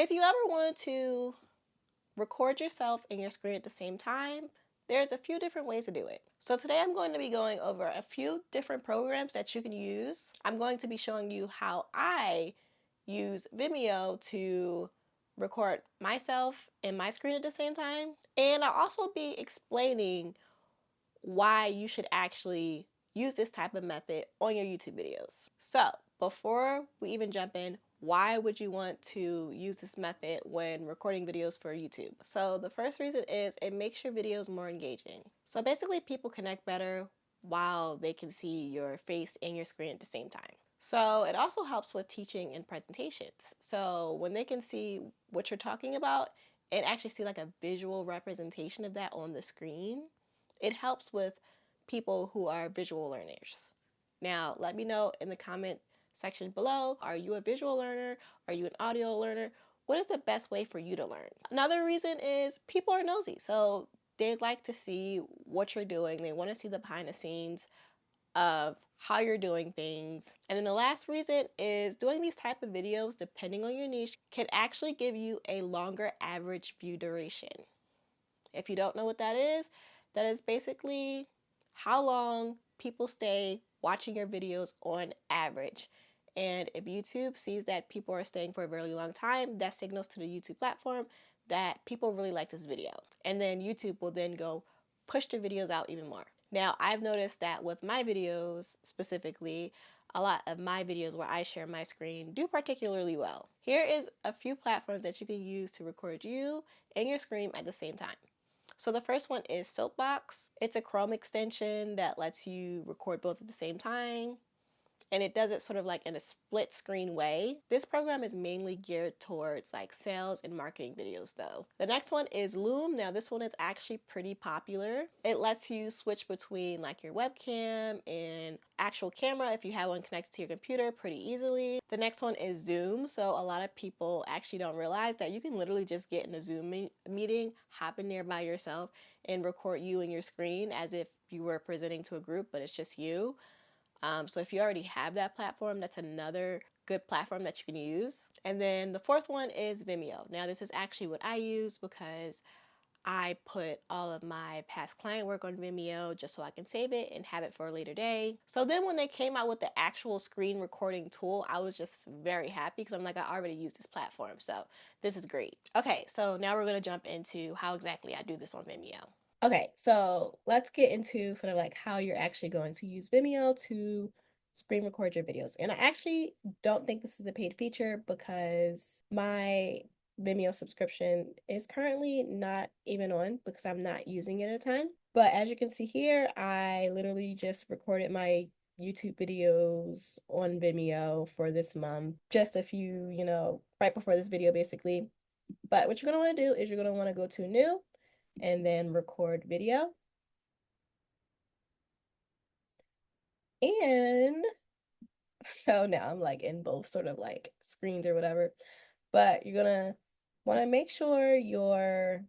If you ever wanted to record yourself and your screen at the same time, there's a few different ways to do it. So today I'm going to be going over a few different programs that you can use. I'm going to be showing you how I use Vimeo to record myself and my screen at the same time. And I'll also be explaining why you should actually use this type of method on your YouTube videos. So before we even jump in, why would you want to use this method when recording videos for YouTube? So the first reason is it makes your videos more engaging. So basically people connect better while they can see your face and your screen at the same time. So it also helps with teaching and presentations. So when they can see what you're talking about and actually see like a visual representation of that on the screen, it helps with people who are visual learners. Now, let me know in the comment section below, are you a visual learner? Are you an audio learner? What is the best way for you to learn? Another reason is people are nosy. So they like to see what you're doing. They want to see the behind the scenes of how you're doing things. And then the last reason is doing these type of videos, depending on your niche, can actually give you a longer average view duration. If you don't know what that is basically how long people stay watching your videos on average. And if YouTube sees that people are staying for a really long time, that signals to the YouTube platform that people really like this video. And then YouTube will then go push the videos out even more. Now, I've noticed that with my videos specifically, a lot of my videos where I share my screen do particularly well. Here is a few platforms that you can use to record you and your screen at the same time. So the first one is Soapbox. It's a Chrome extension that lets you record both at the same time, and it does it sort of like in a split screen way. This program is mainly geared towards like sales and marketing videos though. The next one is Loom. Now this one is actually pretty popular. It lets you switch between like your webcam and actual camera if you have one connected to your computer pretty easily. The next one is Zoom. So a lot of people actually don't realize that you can literally just get in a Zoom meeting, hop in there by yourself and record you and your screen as if you were presenting to a group, but it's just you. So if you already have that platform, that's another good platform that you can use. And then the fourth one is Vimeo. Now this is actually what I use because I put all of my past client work on Vimeo just so I can save it and have it for a later day. So then when they came out with the actual screen recording tool, I was just very happy because I'm like, I already use this platform. So this is great. Okay, so now we're gonna jump into how exactly I do this on Vimeo. Okay, so let's get into sort of like how you're actually going to use Vimeo to screen record your videos. And I actually don't think this is a paid feature because my Vimeo subscription is currently not even on because I'm not using it a ton. But as you can see here, I literally just recorded my YouTube videos on Vimeo for this month, just a few, right before this video basically. But what you're going to want to do is you're going to want to go to New and then record video. And so now I'm like in both sort of like screens or whatever, but you're gonna want to make sure your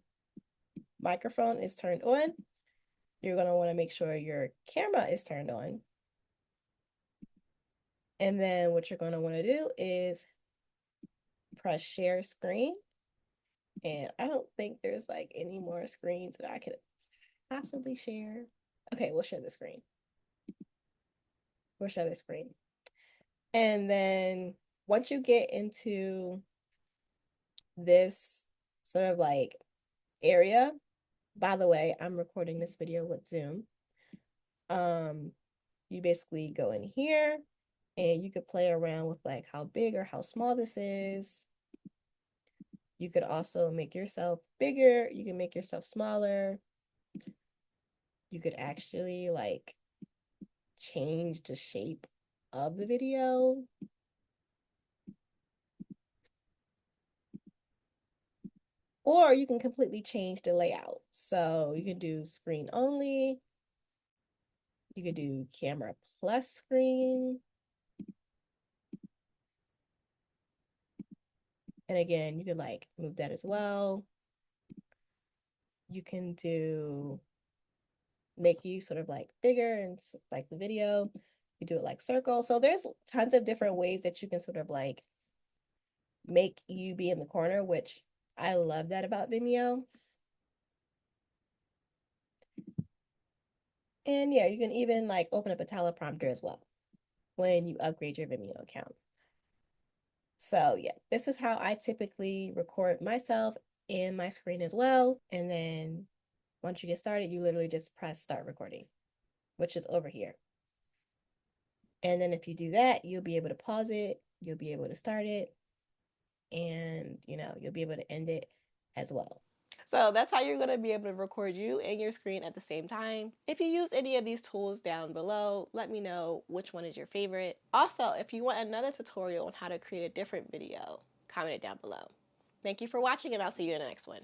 microphone is turned on. You're gonna want to make sure your camera is turned on. And then what you're gonna want to do is press share screen. And I don't think there's like any more screens that I could possibly share. Okay, we'll share the screen. We'll share the screen. And then once you get into this sort of like area, by the way, I'm recording this video with Zoom. You basically go in here and you could play around with like how big or how small this is. You could also make yourself bigger. You can make yourself smaller. You could actually like change the shape of the video. Or you can completely change the layout. So you can do screen only. You could do camera plus screen. And again, you could like move that as well. You can make you sort of like bigger and like the video. You do it like circle. So there's tons of different ways that you can sort of like make you be in the corner, which I love that about Vimeo. And yeah, you can even like open up a teleprompter as well when you upgrade your Vimeo account. So yeah, this is how I typically record myself and my screen as well. And then once you get started, you literally just press start recording, which is over here. And then if you do that, you'll be able to pause it, you'll be able to start it, and you'll be able to end it as well. So that's how you're going to be able to record you and your screen at the same time. If you use any of these tools down below, let me know which one is your favorite. Also, if you want another tutorial on how to create a different video, comment it down below. Thank you for watching, and I'll see you in the next one.